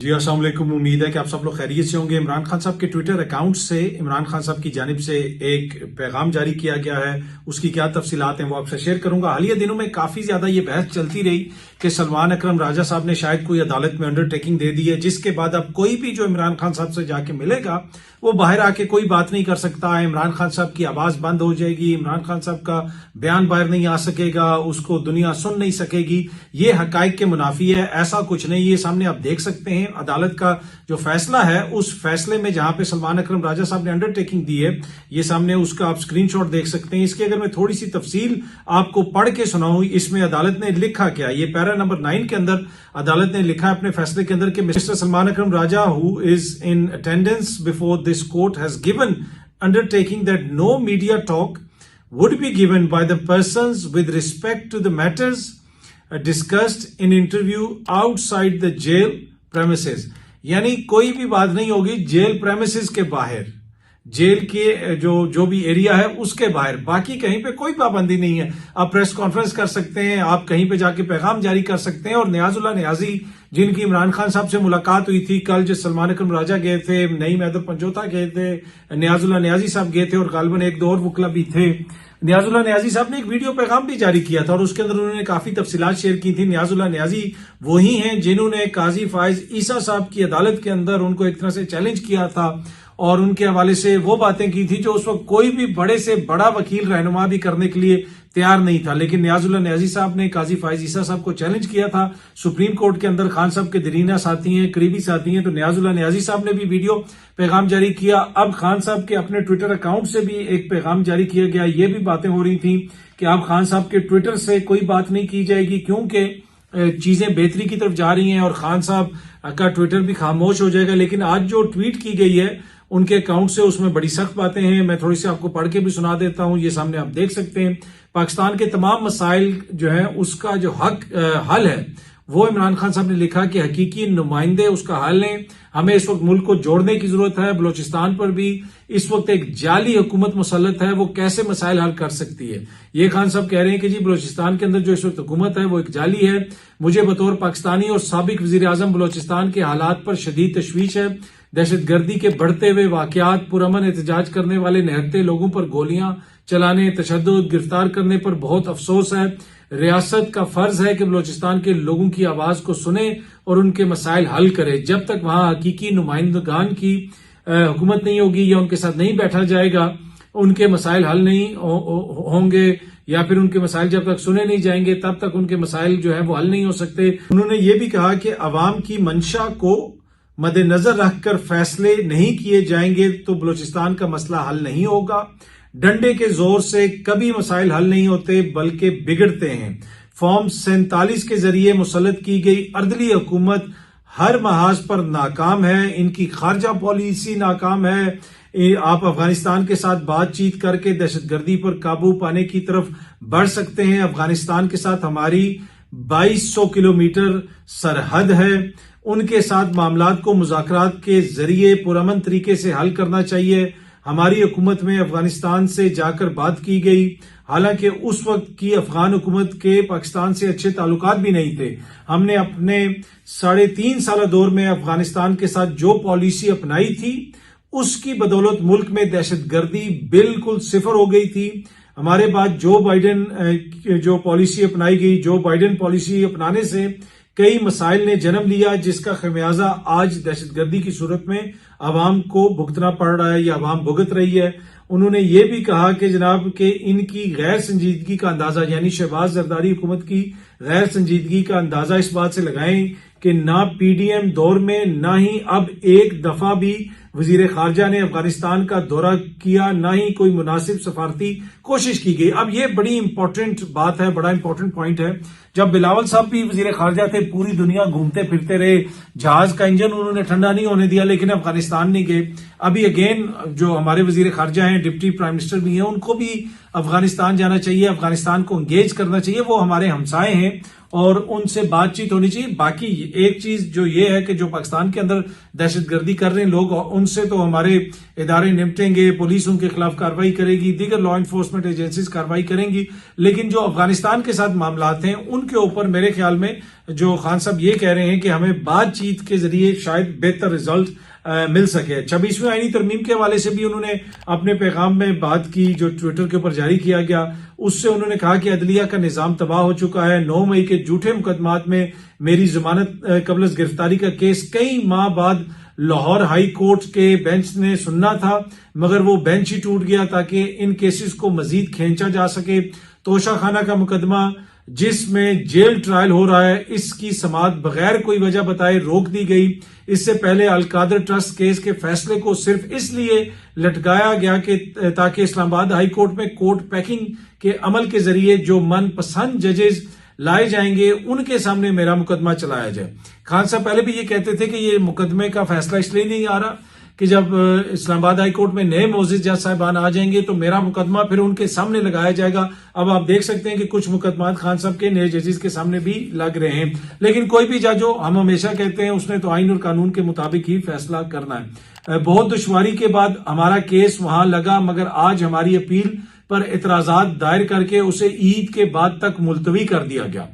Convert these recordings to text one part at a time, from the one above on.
جی السلام علیکم، امید ہے کہ آپ سب لوگ خیریت سے ہوں گے۔ عمران خان صاحب کے ٹویٹر اکاؤنٹ سے عمران خان صاحب کی جانب سے ایک پیغام جاری کیا گیا ہے، اس کی کیا تفصیلات ہیں وہ آپ سے شیئر کروں گا۔ حالیہ دنوں میں کافی زیادہ یہ بحث چلتی رہی کہ سلمان اکرم راجہ صاحب نے شاید کوئی عدالت میں انڈر ٹیکنگ دے دی ہے، جس کے بعد اب کوئی بھی جو عمران خان صاحب سے جا کے ملے گا وہ باہر آ کے کوئی بات نہیں کر سکتا، عمران خان صاحب کی آواز بند ہو جائے گی، عمران خان صاحب کا بیان باہر نہیں آ سکے گا، اس کو دنیا سن نہیں سکے گی۔ یہ حقائق کے منافی ہے، ایسا کچھ نہیں۔ یہ سامنے آپ دیکھ سکتے ہیں عدالت کا جو فیصلہ ہے، اس فیصلے میں جہاں پہ سلمان اکرم راجہ صاحب نے انڈر ٹیکنگ دی ہے، یہ سامنے اس کا آپ سکرین شاٹ دیکھ سکتے ہیں۔ اس کی اگر میں تھوڑی سی تفصیل آپ کو پڑھ کے سناؤں، اس میں عدالت نے لکھا کیا، یہ پیرا نمبر 9 کے اندر عدالت نے لکھا اپنے فیصلے کے اندر کہ mister Salman Akram Raja who is in attendance before this court has given undertaking that no media talk would be given by the persons with respect to the matters discussed in interview outside the jail premises۔ یعنی کوئی بھی بات نہیں ہوگی jail premises کے باہر، jail کے جو بھی ایریا ہے اس کے باہر، باقی کہیں پہ کوئی پابندی نہیں ہے۔ آپ پریس کانفرنس کر سکتے ہیں، آپ کہیں پہ جا کے پیغام جاری کر سکتے ہیں۔ اور نیاز اللہ نیازی جن کی عمران خان صاحب سے ملاقات ہوئی تھی کل، جو سلمان اکرم راجہ گئے تھے، نعیم حیدر پنجوتا گئے تھے، نیاز اللہ نیازی صاحب گئے تھے، اور غالباً ایک دو اور وکلا بھی تھے۔ نیاز اللہ نیازی صاحب نے ایک ویڈیو پیغام بھی جاری کیا تھا اور اس کے اندر انہوں نے کافی تفصیلات شیئر کی تھی۔ نیاز اللہ نیازی وہی ہیں جنہوں نے قاضی فائز عیسیٰ صاحب کی عدالت کے اندر ان کو ایک طرح سے چیلنج کیا تھا اور ان کے حوالے سے وہ باتیں کی تھی جو اس وقت کوئی بھی بڑے سے بڑا وکیل رہنما بھی کرنے کے لیے تیار نہیں تھا۔ لیکن نیاز اللہ نیازی صاحب نے قاضی فائز عیسیٰ صاحب کو چیلنج کیا تھا سپریم کورٹ کے اندر۔ خان صاحب کے درینہ ساتھی ہیں، قریبی ساتھی ہیں، تو نیاز اللہ نیازی صاحب نے بھی ویڈیو پیغام جاری کیا۔ اب خان صاحب کے اپنے ٹویٹر اکاؤنٹ سے بھی ایک پیغام جاری کیا گیا۔ یہ بھی باتیں ہو رہی تھیں کہ اب خان صاحب کے ٹویٹر سے کوئی بات نہیں کی جائے گی کیونکہ چیزیں بہتری کی طرف جا رہی ہیں اور خان صاحب کا ٹویٹر بھی خاموش ہو جائے گا۔ لیکن آج جو ٹویٹ کی گئی ہے ان کے اکاؤنٹ سے، اس میں بڑی سخت باتیں ہیں۔ میں تھوڑی سی آپ کو پڑھ کے بھی سنا دیتا ہوں، یہ سامنے آپ دیکھ سکتے ہیں۔ پاکستان کے تمام مسائل جو ہیں اس کا جو حل ہے وہ عمران خان صاحب نے لکھا کہ حقیقی نمائندے اس کا حل ہیں۔ ہمیں اس وقت ملک کو جوڑنے کی ضرورت ہے۔ بلوچستان پر بھی اس وقت ایک جعلی حکومت مسلط ہے، وہ کیسے مسائل حل کر سکتی ہے؟ یہ خان صاحب کہہ رہے ہیں کہ جی بلوچستان کے اندر جو اس وقت حکومت ہے وہ ایک جعلی ہے۔ مجھے بطور پاکستانی اور سابق وزیر اعظم بلوچستان کے حالات پر شدید تشویش ہے۔ دہشت گردی کے بڑھتے ہوئے واقعات، پرامن احتجاج کرنے والے نہتے لوگوں پر گولیاں چلانے، تشدد، گرفتار کرنے پر بہت افسوس ہے۔ ریاست کا فرض ہے کہ بلوچستان کے لوگوں کی آواز کو سنے اور ان کے مسائل حل کرے۔ جب تک وہاں حقیقی نمائندگان کی حکومت نہیں ہوگی یا ان کے ساتھ نہیں بیٹھا جائے گا، ان کے مسائل حل نہیں ہوں گے، یا پھر ان کے مسائل جب تک سنے نہیں جائیں گے تب تک ان کے مسائل جو ہیں وہ حل نہیں ہو سکتے۔ انہوں نے یہ بھی کہا کہ عوام کی منشا کو مد نظر رکھ کر فیصلے نہیں کیے جائیں گے تو بلوچستان کا مسئلہ حل نہیں ہوگا۔ ڈنڈے کے زور سے کبھی مسائل حل نہیں ہوتے بلکہ بگڑتے ہیں۔ فارم 47 کے ذریعے مسلط کی گئی عدلی حکومت ہر محاذ پر ناکام ہے، ان کی خارجہ پالیسی ناکام ہے۔ آپ افغانستان کے ساتھ بات چیت کر کے دہشت گردی پر قابو پانے کی طرف بڑھ سکتے ہیں۔ افغانستان کے ساتھ ہماری 2200 کلومیٹر سرحد ہے، ان کے ساتھ معاملات کو مذاکرات کے ذریعے پرامن طریقے سے حل کرنا چاہیے۔ ہماری حکومت میں افغانستان سے جا کر بات کی گئی، حالانکہ اس وقت کی افغان حکومت کے پاکستان سے اچھے تعلقات بھی نہیں تھے۔ ہم نے اپنے 3.5 سالہ دور میں افغانستان کے ساتھ جو پالیسی اپنائی تھی اس کی بدولت ملک میں دہشت گردی بالکل صفر ہو گئی تھی۔ ہمارے بعد جو بائیڈن جو پالیسی اپنائی گئی، جو بائیڈن پالیسی اپنانے سے کئی مسائل نے جنم لیا، جس کا خمیازہ آج دہشت گردی کی صورت میں عوام کو بھگتنا پڑ رہا ہے یا عوام بھگت رہی ہے۔ انہوں نے یہ بھی کہا کہ جناب کہ ان کی غیر سنجیدگی کا اندازہ، یعنی شہباز زرداری حکومت کی غیر سنجیدگی کا اندازہ اس بات سے لگائیں کہ نہ پی ڈی ایم دور میں نہ ہی اب ایک دفعہ بھی وزیر خارجہ نے افغانستان کا دورہ کیا، نہ ہی کوئی مناسب سفارتی کوشش کی گئی۔ اب یہ بڑی امپورٹنٹ بات ہے، بڑا امپورٹنٹ پوائنٹ ہے۔ جب بلاول صاحب بھی وزیر خارجہ تھے پوری دنیا گھومتے پھرتے رہے، جہاز کا انجن انہوں نے ٹھنڈا نہیں ہونے دیا، لیکن افغانستان نہیں گئے۔ ابھی اگین جو ہمارے وزیر خارجہ ہیں، ڈپٹی پرائم منسٹر بھی ہیں، ان کو بھی افغانستان جانا چاہیے، افغانستان کو انگیج کرنا چاہیے۔ وہ ہمارے ہمسائے ہیں اور ان سے بات چیت ہونی چاہیے. باقی ایک چیز جو یہ ہے کہ جو پاکستان کے اندر دہشت گردی کر رہے ہیں لوگ، ان سے تو ہمارے ادارے نمٹیں گے، پولیس ان کے خلاف کارروائی کرے گی، دیگر لا انفورسمنٹ ایجنسیز کارروائی کریں گی. لیکن جو افغانستان کے ساتھ معاملات ہیں ان کے اوپر میرے خیال میں جو خان صاحب یہ کہہ رہے ہیں کہ ہمیں بات چیت کے ذریعے شاید بہتر رزلٹ مل سکے. 26ویں آئینی ترمیم کے حوالے سے بھی انہوں نے اپنے پیغام میں بات کی جو ٹویٹر کے اوپر جاری کیا گیا. اس سے انہوں نے کہا کہ عدلیہ کا نظام تباہ ہو چکا ہے. 9 مئی کے جھوٹے مقدمات میں میری ضمانت قبل از گرفتاری کا کیس کئی ماہ بعد لاہور ہائی کورٹ کے بینچ نے سننا تھا، مگر وہ بینچ ہی ٹوٹ گیا تاکہ ان کیسز کو مزید کھینچا جا سکے. توشہ خانہ کا مقدمہ جس میں جیل ٹرائل ہو رہا ہے، اس کی سماعت بغیر کوئی وجہ بتائے روک دی گئی. اس سے پہلے القادر ٹرسٹ کیس کے فیصلے کو صرف اس لیے لٹکایا گیا کہ تاکہ اسلام آباد ہائی کورٹ میں کورٹ پیکنگ کے عمل کے ذریعے جو من پسند ججز لائے جائیں گے ان کے سامنے میرا مقدمہ چلایا جائے. خان صاحب پہلے بھی یہ کہتے تھے کہ یہ مقدمے کا فیصلہ اس لیے نہیں آ رہا کہ جب اسلام آباد ہائی کورٹ میں نئے معزز جج صاحبان آ جائیں گے تو میرا مقدمہ پھر ان کے سامنے لگایا جائے گا. اب آپ دیکھ سکتے ہیں کہ کچھ مقدمات خان صاحب کے نئے ججز کے سامنے بھی لگ رہے ہیں. لیکن کوئی بھی جج ہو، ہم ہمیشہ کہتے ہیں اس نے تو آئین اور قانون کے مطابق ہی فیصلہ کرنا ہے. بہت دشواری کے بعد ہمارا کیس وہاں لگا، مگر آج ہماری اپیل پر اعتراضات دائر کر کے اسے عید کے بعد تک ملتوی کر دیا گیا.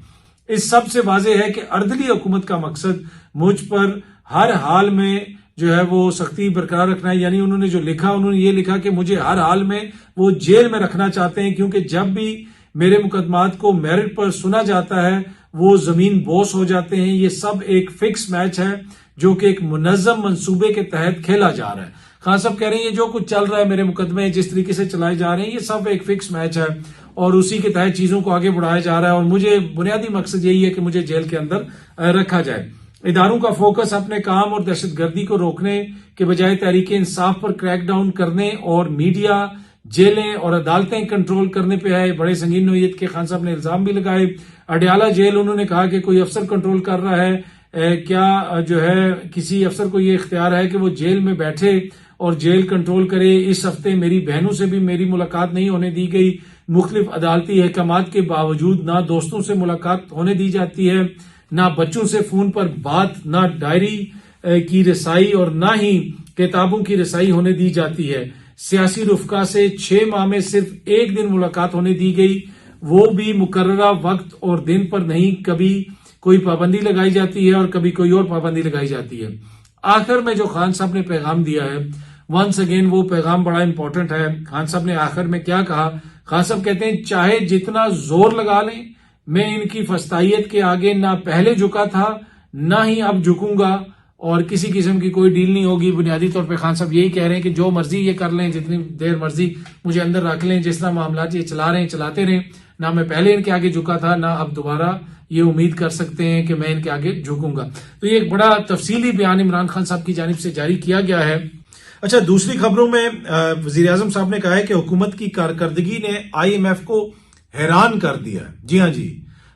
اس سب سے واضح ہے کہ اردلی حکومت کا مقصد مجھ پر ہر حال میں جو ہے وہ سختی برقرار رکھنا ہے. یعنی انہوں نے جو لکھا، انہوں نے یہ لکھا کہ مجھے ہر حال میں وہ جیل میں رکھنا چاہتے ہیں، کیونکہ جب بھی میرے مقدمات کو میرٹ پر سنا جاتا ہے وہ زمین بوس ہو جاتے ہیں. یہ سب ایک فکس میچ ہے جو کہ ایک منظم منصوبے کے تحت کھیلا جا رہا ہے. خان صاحب کہہ رہے ہیں یہ جو کچھ چل رہا ہے، میرے مقدمے جس طریقے سے چلائے جا رہے ہیں، یہ سب ایک فکس میچ ہے اور اسی کے تحت چیزوں کو آگے بڑھایا جا رہا ہے. اور مجھے بنیادی مقصد یہی ہے کہ مجھے جیل کے اندر رکھا جائے. اداروں کا فوکس اپنے کام اور دہشت گردی کو روکنے کے بجائے تحریک انصاف پر کریک ڈاؤن کرنے اور میڈیا، جیلیں اور عدالتیں کنٹرول کرنے پہ ہے. بڑے سنگین نوعیت کے خان صاحب نے الزام بھی لگائے. اڈیالہ جیل انہوں نے کہا کہ کوئی افسر کنٹرول کر رہا ہے. کیا جو ہے کسی افسر کو یہ اختیار ہے کہ وہ جیل میں بیٹھے اور جیل کنٹرول کرے؟ اس ہفتے میری بہنوں سے بھی میری ملاقات نہیں ہونے دی گئی. مختلف عدالتی احکامات کے باوجود نہ دوستوں سے ملاقات ہونے دی جاتی ہے، نہ بچوں سے فون پر بات، نہ ڈائری کی رسائی اور نہ ہی کتابوں کی رسائی ہونے دی جاتی ہے. سیاسی رفقا سے 6 ماہ میں صرف 1 دن ملاقات ہونے دی گئی، وہ بھی مقررہ وقت اور دن پر نہیں. کبھی کوئی پابندی لگائی جاتی ہے اور کبھی کوئی اور پابندی لگائی جاتی ہے. آخر میں جو خان صاحب نے پیغام دیا ہے، ونس اگین وہ پیغام بڑا امپورٹنٹ ہے. خان صاحب نے آخر میں کیا کہا؟ خان صاحب کہتے ہیں چاہے جتنا زور لگا لیں، میں ان کی فستائیت کے آگے نہ پہلے جھکا تھا نہ ہی اب جھکوں گا، اور کسی قسم کی کوئی ڈیل نہیں ہوگی. بنیادی طور پہ خان صاحب یہی کہہ رہے ہیں کہ جو مرضی یہ کر لیں، جتنی دیر مرضی مجھے اندر رکھ لیں، جس طرح معاملات یہ چلا رہے ہیں چلاتے رہیں. نہ میں پہلے ان کے آگے جھکا تھا نہ اب دوبارہ یہ امید کر سکتے ہیں کہ میں ان کے آگے جھکوں گا. تو یہ ایک بڑا تفصیلی بیان عمران خان صاحب کی جانب سے جاری کیا گیا ہے. اچھا، دوسری خبروں میں وزیر اعظم صاحب نے کہا ہے کہ حکومت کی کارکردگی نے آئی ایم ایف کو حیران کر دیا ہے. جی ہاں جی،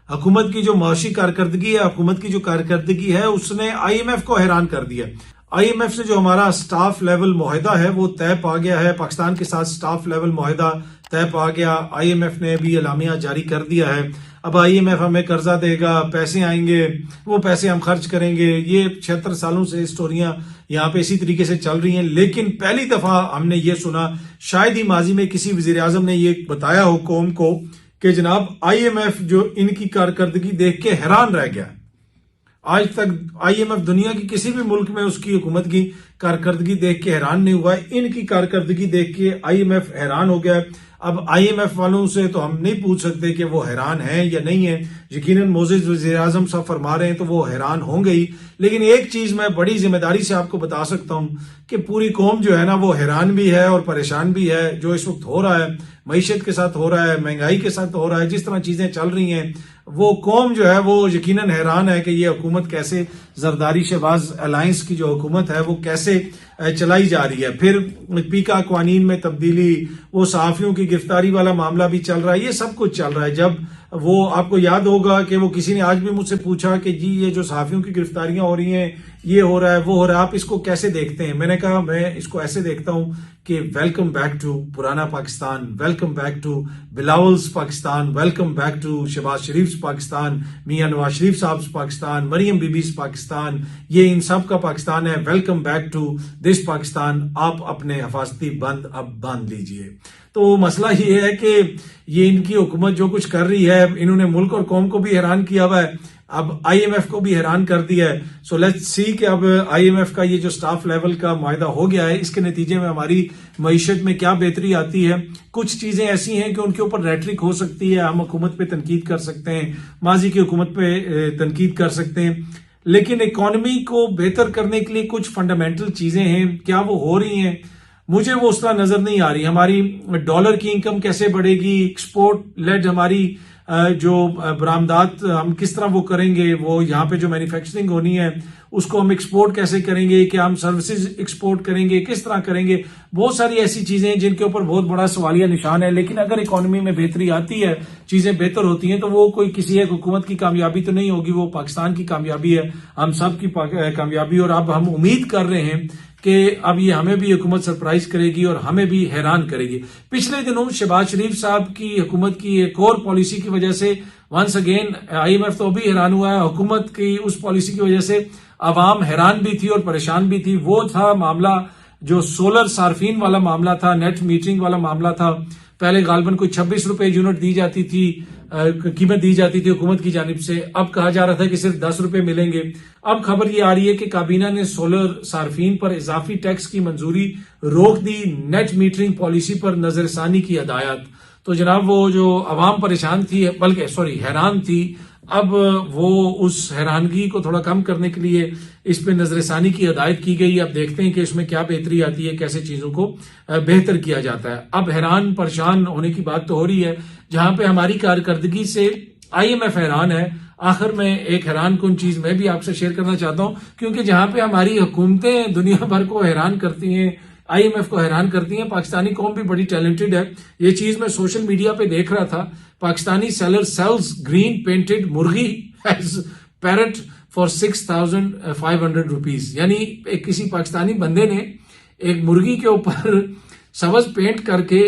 حکومت کی جو معاشی کارکردگی ہے، حکومت کی جو کارکردگی ہے، اس نے آئی ایم ایف کو حیران کر دیا. آئی ایم ایف سے جو ہمارا سٹاف لیول معاہدہ ہے وہ طے پا گیا ہے. پاکستان کے ساتھ سٹاف لیول معاہدہ طے پا گیا. آئی ایم ایف نے بھی اعلامیہ جاری کر دیا ہے. اب آئی ایم ایف ہمیں قرضہ دے گا، پیسے آئیں گے، وہ پیسے ہم خرچ کریں گے. یہ 76 سالوں سے اسٹوریاں یہاں پہ اسی طریقے سے چل رہی ہیں. لیکن پہلی دفعہ ہم نے یہ سنا، شاید ہی ماضی میں کسی وزیر اعظم نے یہ بتایا ہو قوم کو کہ جناب آئی ایم ایف جو ان کی کارکردگی دیکھ کے حیران رہ گیا. آج تک آئی ایم ایف دنیا کی کسی بھی ملک میں اس کی حکومت کی کارکردگی دیکھ کے حیران نہیں ہوا ہے. ان کی کارکردگی دیکھ کے آئی ایم ایف حیران ہو گیا ہے. اب آئی ایم ایف والوں سے تو ہم نہیں پوچھ سکتے کہ وہ حیران ہیں یا نہیں ہیں. یقیناً معزز وزیر اعظم صاحب فرما رہے ہیں تو وہ حیران ہوں گے ہی. لیکن ایک چیز میں بڑی ذمہ داری سے آپ کو بتا سکتا ہوں کہ پوری قوم جو ہے نا وہ حیران بھی ہے اور پریشان بھی ہے. جو اس وقت ہو رہا ہے، معیشت کے ساتھ ہو رہا ہے، مہنگائی کے ساتھ ہو رہا ہے، جس طرح چیزیں چل رہی ہیں، وہ قوم جو ہے وہ یقیناً حیران ہے کہ یہ حکومت کیسے، زرداری شہباز الائنس کی جو حکومت ہے وہ کیسے چلائی جا رہی ہے. پھر پیکا قوانین میں تبدیلی، وہ صحافیوں کی گرفتاری والا معاملہ بھی چل رہا ہے. یہ سب کچھ چل رہا ہے. جب وہ آپ کو یاد ہوگا کہ وہ کسی نے آج بھی مجھ سے پوچھا کہ جی یہ جو صحافیوں کی گرفتاریاں ہو رہی ہیں یہ ہو رہا ہے وہ ہو رہا ہے، آپ اس کو کیسے دیکھتے ہیں؟ میں نے کہا میں اس کو ایسے دیکھتا ہوں کہ ویلکم بیک ٹو پرانا Pakistan, welcome back to Bilawal's Pakistan, welcome back to Shehbaz Sharif Pakistan, Mian Nawaz Sharif sahib Pakistan, Maryam Bibi Pakistan, یہ ان سب کا پاکستان ہے۔ Welcome back to this Pakistan. آپ اپنے حفاظتی بند اب باندھ لیجئے۔ تو مسئلہ یہ ہے کہ یہ ان کی حکومت جو کچھ کر رہی ہے، انہوں نے ملک اور قوم کو بھی حیران کیا ہوا ہے، اب آئی ایم ایف کو بھی حیران کر دیا ہے۔ سو لیٹس سی کہ اب آئی ایم ایف کا یہ جو سٹاف لیول کا معاہدہ ہو گیا ہے، اس کے نتیجے میں ہماری معیشت میں کیا بہتری آتی ہے۔ کچھ چیزیں ایسی ہیں کہ ان کے اوپر ریٹرک ہو سکتی ہے، ہم حکومت پہ تنقید کر سکتے ہیں، ماضی کی حکومت پہ تنقید کر سکتے ہیں، لیکن اکانومی کو بہتر کرنے کے لیے کچھ فنڈامنٹل چیزیں ہیں، کیا وہ ہو رہی ہیں؟ مجھے وہ اس طرح نظر نہیں آ رہی۔ ہماری ڈالر کی انکم کیسے بڑھے گی؟ ایکسپورٹ لیڈ ہماری جو برآمدات ہم کس طرح وہ کریں گے، وہ یہاں پہ جو مینوفیکچرنگ ہونی ہے اس کو ہم ایکسپورٹ کیسے کریں گے، کیا ہم سروسز ایکسپورٹ کریں گے، کس طرح کریں گے؟ بہت ساری ایسی چیزیں ہیں جن کے اوپر بہت بڑا سوالیہ نشان ہے، لیکن اگر اکانومی میں بہتری آتی ہے، چیزیں بہتر ہوتی ہیں، تو وہ کوئی کسی ایک حکومت کی کامیابی تو نہیں ہوگی، وہ پاکستان کی کامیابی ہے، ہم سب کی کامیابی۔ اور اب ہم امید کر رہے ہیں کہ اب یہ ہمیں بھی حکومت سرپرائز کرے گی اور ہمیں بھی حیران کرے گی۔ پچھلے دنوں شہباز شریف صاحب کی حکومت کی ایک اور پالیسی کی وجہ سے once again I M F تو بھی حیران ہوا ہے، حکومت کی اس پالیسی کی وجہ سے عوام حیران بھی تھی اور پریشان بھی تھی۔ وہ تھا معاملہ جو سولر صارفین والا معاملہ تھا، نیٹ میٹرنگ والا معاملہ تھا۔ پہلے غالباً کوئی 26 روپے یونٹ دی جاتی تھی، قیمت دی جاتی تھی حکومت کی جانب سے، اب کہا جا رہا تھا کہ صرف 10 روپے ملیں گے۔ اب خبر یہ آ رہی ہے کہ کابینہ نے سولر صارفین پر اضافی ٹیکس کی منظوری روک دی، نیٹ میٹرنگ پالیسی پر نظر ثانی کی ہدایت۔ تو جناب وہ جو عوام پریشان تھی، بلکہ حیران تھی، اب وہ اس حیرانگی کو تھوڑا کم کرنے کے لیے اس پہ نظر ثانی کی ہدایت کی گئی۔ اب دیکھتے ہیں کہ اس میں کیا بہتری آتی ہے، کیسے چیزوں کو بہتر کیا جاتا ہے۔ اب حیران پریشان ہونے کی بات تو ہو رہی ہے، جہاں پہ ہماری کارکردگی سے آئی ایم ایف حیران ہے۔ آخر میں ایک حیران کن چیز میں بھی آپ سے شیئر کرنا چاہتا ہوں، کیونکہ جہاں پہ ہماری حکومتیں دنیا بھر کو حیران کرتی ہیں، آئی ایم ایف کو حیران کرتی ہیں، پاکستانی قوم بھی بڑی ٹیلنٹڈ ہے۔ یہ چیز میں سوشل میڈیا پہ دیکھ رہا تھا، Pakistani seller sells green painted murghi as parrot for 6,500 rupees, یعنی ایک کسی پاکستانی بندے نے ایک مرغی کے اوپر سبز پینٹ کر کے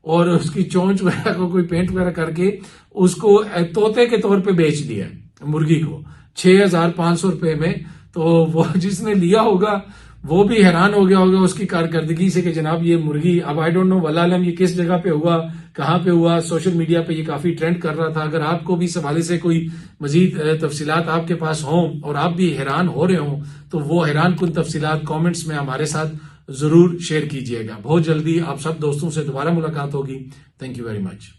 اور اس کی چونچ وغیرہ کو کوئی پینٹ وغیرہ کر کے اس کو طوطے کے طور پہ بیچ دیا مرغی کو 6,500 روپے میں۔ تو وہ جس نے لیا ہوگا وہ بھی حیران ہو گیا ہوگا اس کی کارکردگی سے کہ جناب یہ مرغی، اب آئی ڈونٹ نو واللہ علم یہ کس جگہ پہ ہوا، کہاں پہ ہوا۔ سوشل میڈیا پہ یہ کافی ٹرینڈ کر رہا تھا۔ اگر آپ کو بھی اس حوالے سے کوئی مزید تفصیلات آپ کے پاس ہوں اور آپ بھی حیران ہو رہے ہوں، تو وہ حیران کن تفصیلات کامنٹس میں ہمارے ساتھ ضرور شیئر کیجئے گا۔ بہت جلدی آپ سب دوستوں سے دوبارہ ملاقات ہوگی۔ Thank you very much.